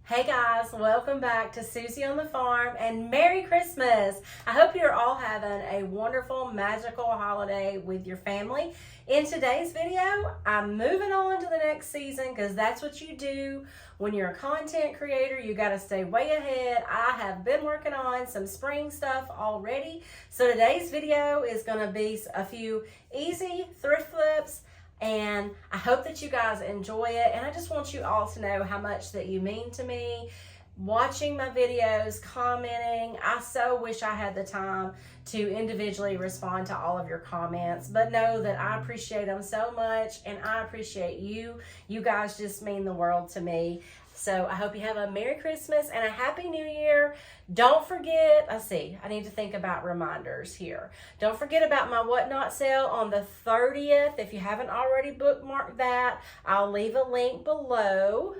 Hey guys, welcome back to Susie on the Farm and Merry Christmas. I hope you're all having a wonderful, magical holiday with your family. In today's video, I'm moving on to the next season because that's what you do when you're a content creator. You got to stay way ahead. I have been working on some spring stuff already. So today's video is going to be a few easy thrift flips, and I hope that you guys enjoy it. And I just want you all to know how much that you mean to me, watching my videos, commenting. I so wish I had the time to individually respond to all of your comments, but know that I appreciate them so much, and I appreciate you. You guys just mean the world to me. So I hope you have a Merry Christmas and a Happy New Year. Don't forget, I need to think about reminders here. Don't forget about my Whatnot sale on the 30th. If you haven't already bookmarked that, I'll leave a link below.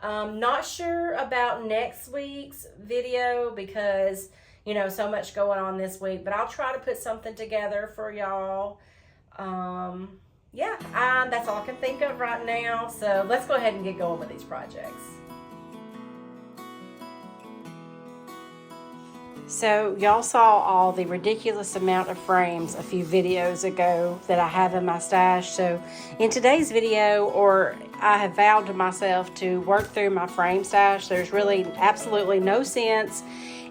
Not sure about next week's video because, you know, so much going on this week, but I'll try to put something together for y'all. That's all I can think of right now. So let's go ahead and get going with these projects. So y'all saw all the ridiculous amount of frames a few videos ago that I have in my stash. So in today's video, I have vowed to myself to work through my frame stash. There's really absolutely no sense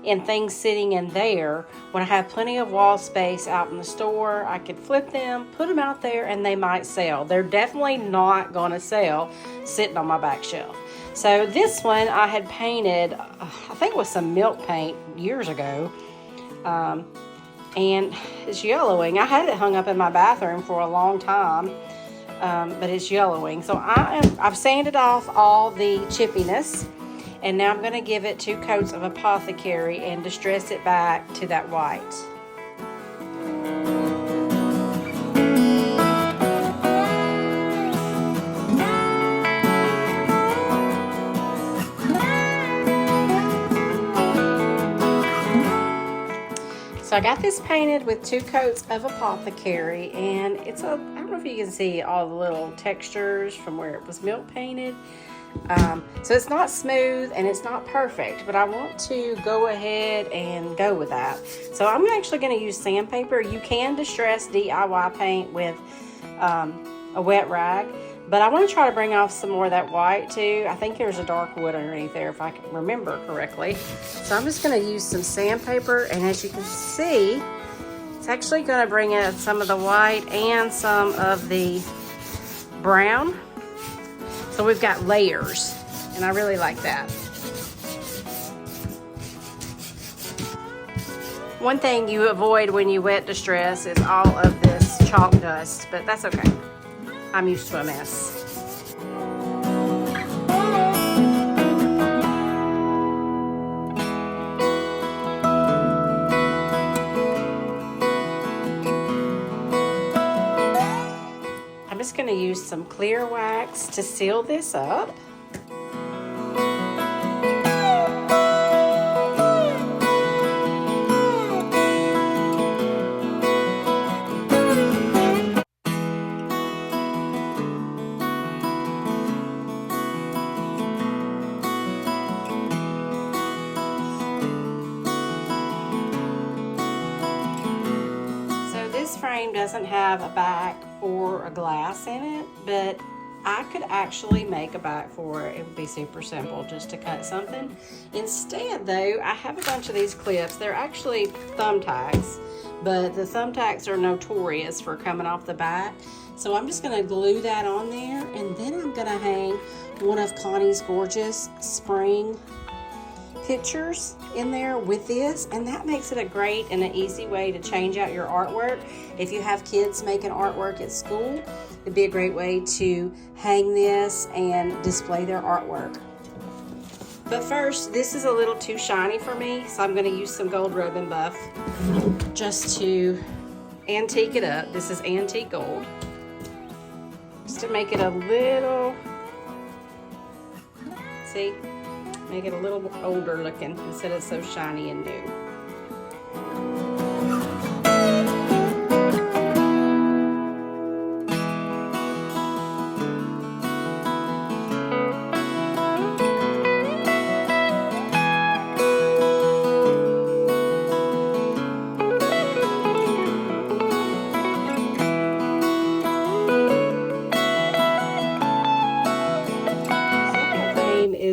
in things sitting in there when I have plenty of wall space out in the store. I could flip them, put them out there, and they might sell. They're definitely not going to sell sitting on my back shelf. So this one I had painted, I think with some milk paint years ago, and it's yellowing. I had it hung up in my bathroom for a long time, but it's yellowing. So I've sanded off all the chippiness, and now I'm going to give it 2 coats of Apothecary and distress it back to that white. So I got this painted with 2 coats of Apothecary, and I don't know if you can see all the little textures from where it was milk painted. So it's not smooth and it's not perfect, but I want to go ahead and go with that. So I'm actually going to use sandpaper. You can distress DIY paint with a wet rag, but I want to try to bring off some more of that white too. I think there's a dark wood underneath there if I can remember correctly. So I'm just going to use some sandpaper, and as you can see, it's actually going to bring out some of the white and some of the brown. So we've got layers, and I really like that. One thing you avoid when you wet distress is all of this chalk dust, but that's okay. I'm used to a mess. I'm just going to use some clear wax to seal this up. Doesn't have a back or a glass in it, but I could actually make a back for it. It would be super simple just to cut something. Instead though, I have a bunch of these clips. They're actually thumbtacks, but the thumbtacks are notorious for coming off the back. So I'm just going to glue that on there, and then I'm going to hang one of Connie's gorgeous spring pictures in there with this, and that makes it a great and an easy way to change out your artwork. If you have kids making artwork at school, it'd be a great way to hang this and display their artwork. But first, this is a little too shiny for me, so I'm going to use some gold rub and buff just to antique it up. This is antique gold, just to make it a little, see, make it a little older looking instead of so shiny and new.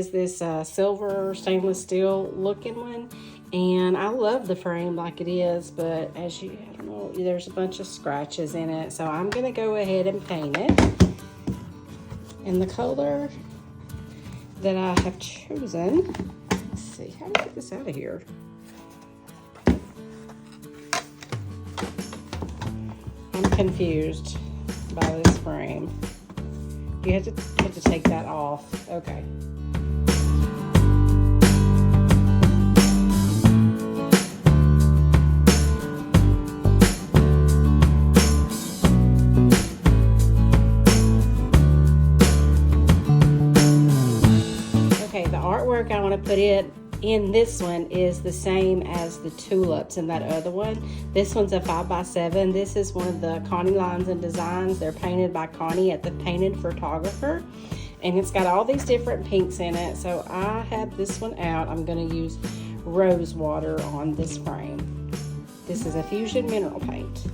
is this silver stainless steel looking one. And I love the frame like it is, but I don't know, there's a bunch of scratches in it. So I'm gonna go ahead and paint it in the color that I have chosen. Let's see, how do I get this out of here? I'm confused by this frame. You have to take that off. Okay. Okay, the artwork I want to put in this one is the same as the tulips in that other one. This one's a 5x7. This is one of the Connie Lines and Designs. They're painted by Connie at the Painted Photographer. And it's got all these different pinks in it. So I have this one out. I'm going to use rose water on this frame. This is a Fusion Mineral Paint.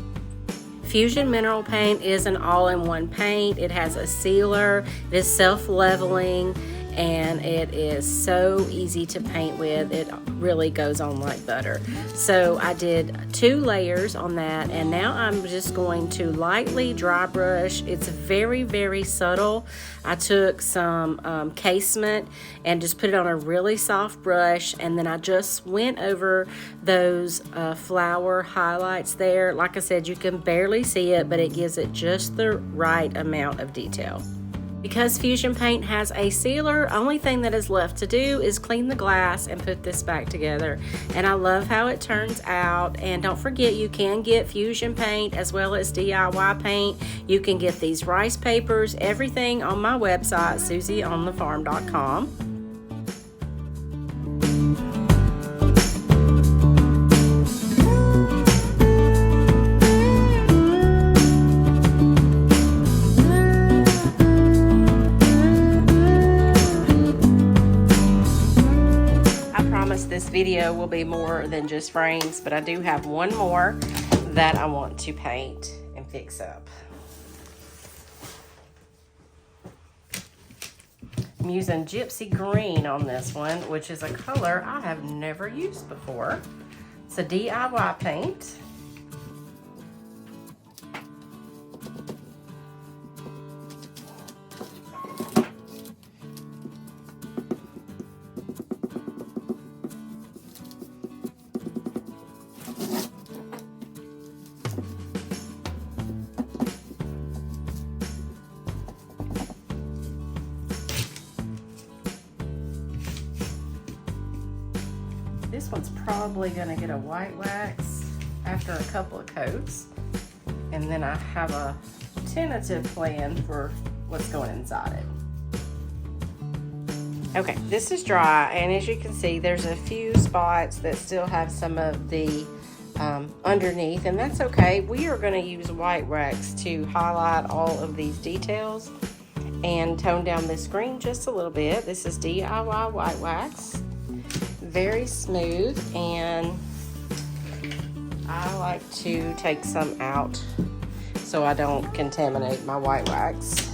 Fusion Mineral Paint is an all-in-one paint. It has a sealer. It is self-leveling. And it is so easy to paint with. It really goes on like butter. So I did 2 layers on that, and now I'm just going to lightly dry brush. It's very, very subtle. I took some casement and just put it on a really soft brush, and then I just went over those flower highlights there. Like I said, you can barely see it, but it gives it just the right amount of detail. Because Fusion Paint has a sealer, only thing that is left to do is clean the glass and put this back together. And I love how it turns out. And don't forget, you can get Fusion Paint as well as DIY paint. You can get these rice papers, everything on my website, susieonthefarm.com. This video will be more than just frames, but I do have one more that I want to paint and fix up. I'm using Gypsy Green on this one, which is a color I have never used before. It's a DIY paint. This one's probably going to get a white wax after a couple of coats. And then I have a tentative plan for what's going inside it. Okay, this is dry, and as you can see, there's a few spots that still have some of the underneath, and that's okay. We are going to use white wax to highlight all of these details and tone down this green just a little bit. This is DIY white wax. Very smooth, and I like to take some out so I don't contaminate my white wax.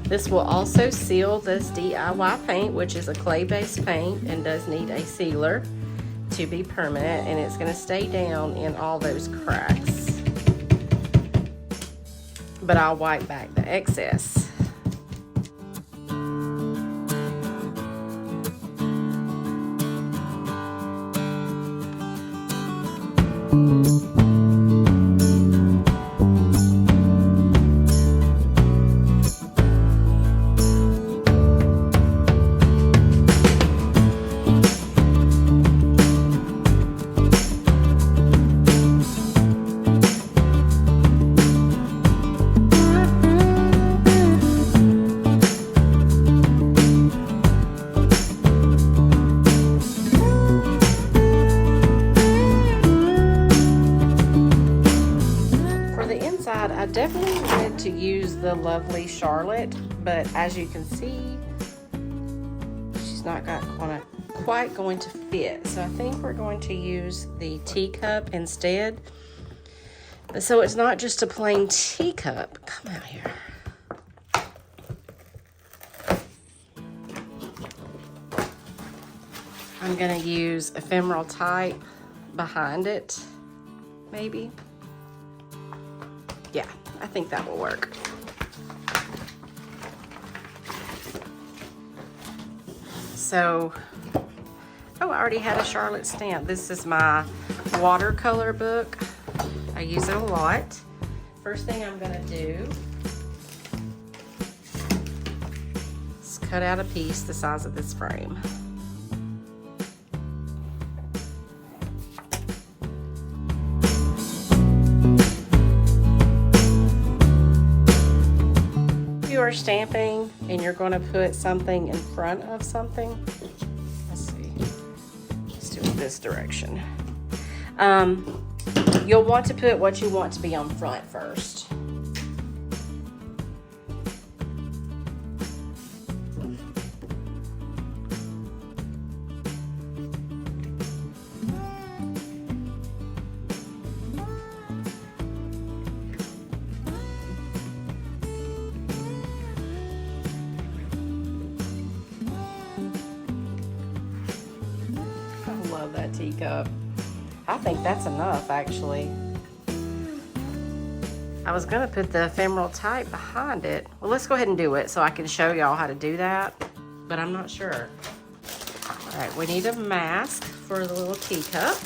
This will also seal this DIY paint, which is a clay-based paint and does need a sealer to be permanent, and it's going to stay down in all those cracks. But I'll wipe back the excess. I definitely wanted to use the lovely Charlotte, but as you can see, she's not quite going to fit. So I think we're going to use the teacup instead. So it's not just a plain teacup. Come out here. I'm gonna use ephemeral type behind it, maybe. Yeah, I think that will work. So, oh, I already had a Charlotte stamp. This is my watercolor book. I use it a lot. First thing I'm gonna do is cut out a piece the size of this frame. You are stamping and you're going to put something in front of something. Let's see. Let's do it this direction. You'll want to put what you want to be on front first. Love that teacup. I think that's enough, actually. I was gonna put the ephemeral type behind it. Well, let's go ahead and do it so I can show y'all how to do that, but I'm not sure. All right, we need a mask for the little teacup.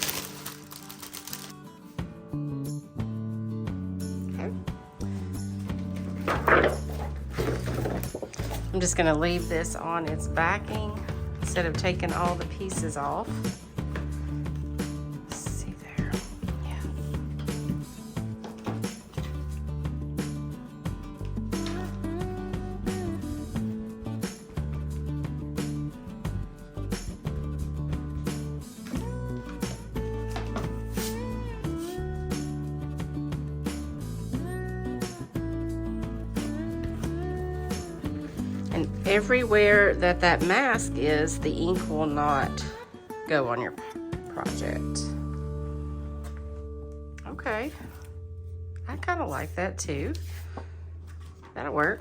Okay. I'm just gonna leave this on its backing instead of taking all the pieces off. See there, yeah. And everywhere that that mask is, the ink will not go on your project. Okay, I kind of like that too. That'll work.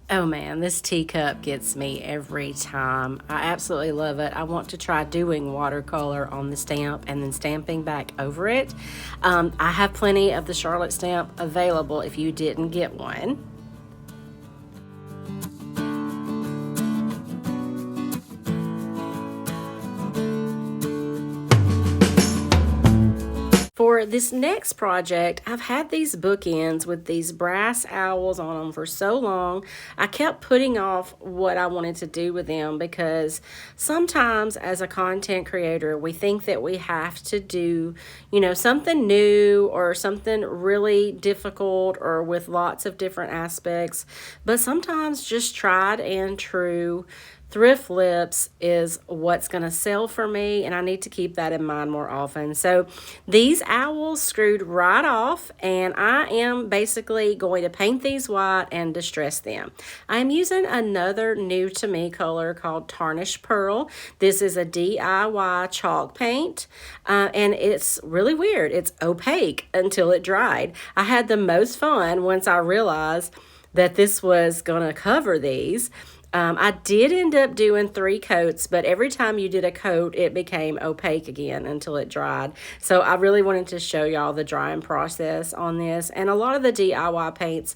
Oh man, this teacup gets me every time. I absolutely love it. I want to try doing watercolor on the stamp and then stamping back over it. I have plenty of the Charlotte stamp available if you didn't get one. For this next project, I've had these bookends with these brass owls on them for so long. I kept putting off what I wanted to do with them because sometimes as a content creator, we think that we have to do, something new or something really difficult or with lots of different aspects. But sometimes just tried and true thrift lips is what's going to sell for me, and I need to keep that in mind more often. So these owls screwed right off, and I am basically going to paint these white and distress them. I'm using another new to me color called Tarnished Pearl. This is a DIY chalk paint, and it's really weird. It's opaque until it dried. I had the most fun once I realized that this was going to cover these. I did end up doing 3 coats, but every time you did a coat, it became opaque again until it dried. So I really wanted to show y'all the drying process on this. And a lot of the DIY paints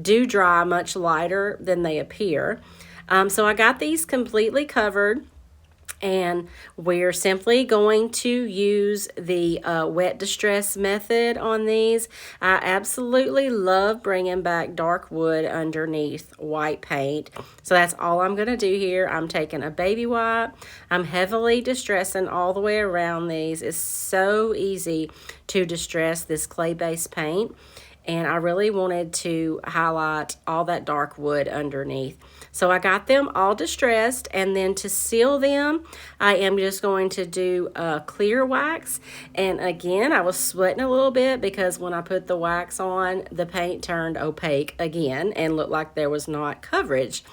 do dry much lighter than they appear. So I got these completely covered. And we're simply going to use the wet distress method on these. I absolutely love bringing back dark wood underneath white paint. So that's all I'm going to do here. I'm taking a baby wipe. I'm heavily distressing all the way around these. It's so easy to distress this clay-based paint. And I really wanted to highlight all that dark wood underneath. So I got them all distressed, and then to seal them, I am just going to do clear wax. And again, I was sweating a little bit because when I put the wax on, the paint turned opaque again and looked like there was not coverage.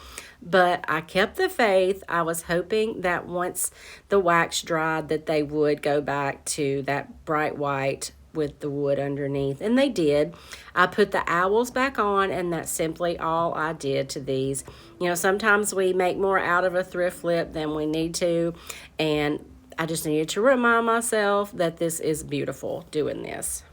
But I kept the faith. I was hoping that once the wax dried that they would go back to that bright white with the wood underneath, and they did. I put the owls back on, and that's simply all I did to these. You know, sometimes we make more out of a thrift flip than we need to, and I just needed to remind myself that this is beautiful doing this.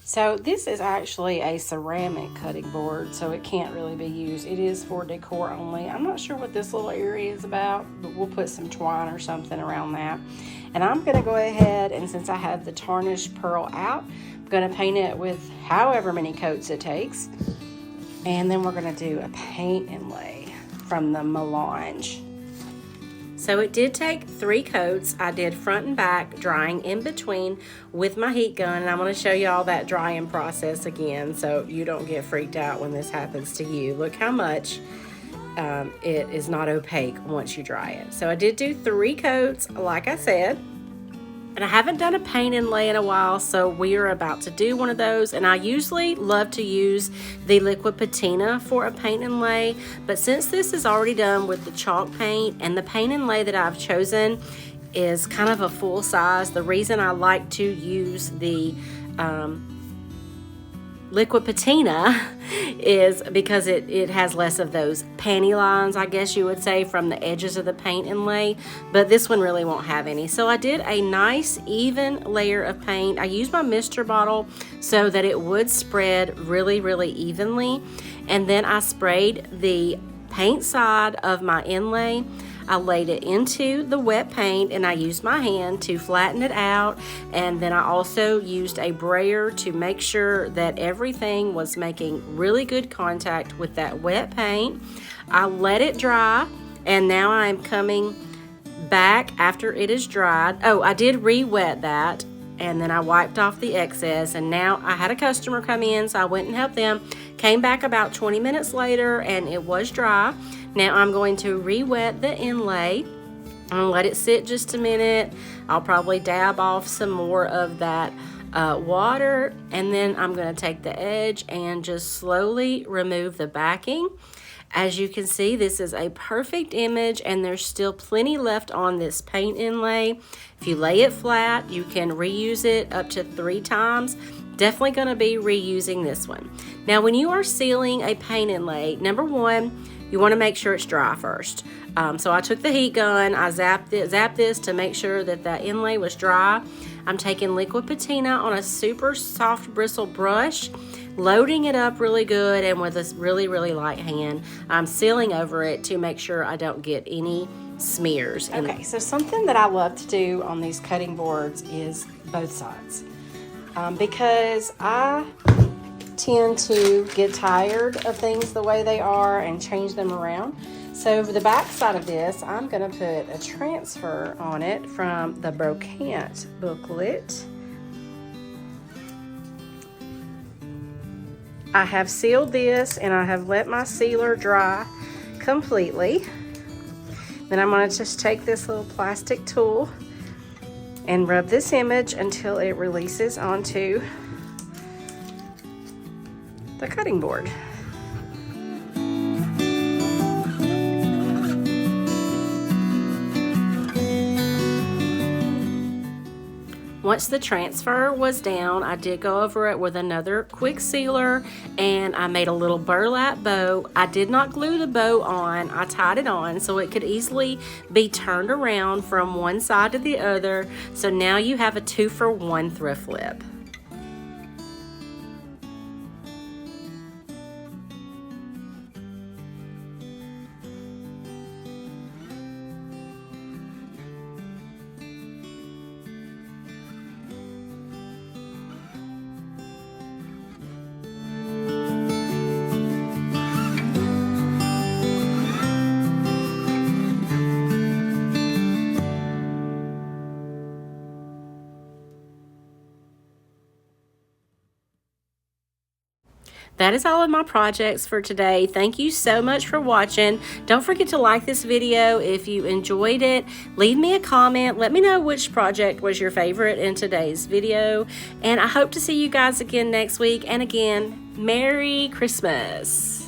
So this is actually a ceramic cutting board, so it can't really be used. It is for decor only. I'm not sure what this little area is about, but we'll put some twine or something around that. And I'm going to go ahead, and since I have the tarnished pearl out, I'm going to paint it with however many coats it takes. And then we're going to do a paint inlay from the melange. So it did take 3 coats. I did front and back, drying in between with my heat gun. And I'm going to show you all that drying process again so you don't get freaked out when this happens to you. Look how much it is not opaque once you dry it. So I did do 3 coats, like I said. And I haven't done a paint inlay in a while, so we are about to do one of those. And I usually love to use the liquid patina for a paint inlay, but since this is already done with the chalk paint, and the paint inlay that I've chosen is kind of a full size, the reason I like to use the liquid patina is because it has less of those panty lines, I guess you would say, from the edges of the paint inlay, but this one really won't have any. So I did a nice even layer of paint. I used my mister bottle so that it would spread really, really evenly, and then I sprayed the paint side of my inlay. I laid it into the wet paint, and I used my hand to flatten it out, and then I also used a brayer to make sure that everything was making really good contact with that wet paint. I let it dry, and now I'm coming back after it is dried. Oh, I did re-wet that, and then I wiped off the excess, and now I had a customer come in, so I went and helped them. Came back about 20 minutes later, and it was dry. Now I'm going to re-wet the inlay. I'm going to let it sit just a minute. I'll probably dab off some more of that water, and then I'm going to take the edge and just slowly remove the backing. As you can see, this is a perfect image, and there's still plenty left on this paint inlay. If you lay it flat, you can reuse it up to 3 times. Definitely going to be reusing this one. Now, when you are sealing a paint inlay, number 1, you want to make sure it's dry first. So I took the heat gun, I zapped this to make sure that that inlay was dry. I'm taking liquid patina on a super soft bristle brush, loading it up really good, and with a really, really light hand, I'm sealing over it to make sure I don't get any smears. Okay, so something that I love to do on these cutting boards is both sides. Because I tend to get tired of things the way they are and change them around. So for the back side of this, I'm going to put a transfer on it from the Brocante booklet. I have sealed this, and I have let my sealer dry completely. Then I'm going to just take this little plastic tool and rub this image until it releases onto the cutting board. Once the transfer was down, I did go over it with another quick sealer, and I made a little burlap bow. I did not glue the bow on. I tied it on so it could easily be turned around from one side to the other. So now you have a 2-for-1 thrift flip. That is all of my projects for today. Thank you so much for watching. Don't forget to like this video if you enjoyed it. Leave me a comment. Let me know which project was your favorite in today's video. And I hope to see you guys again next week. And again, Merry Christmas.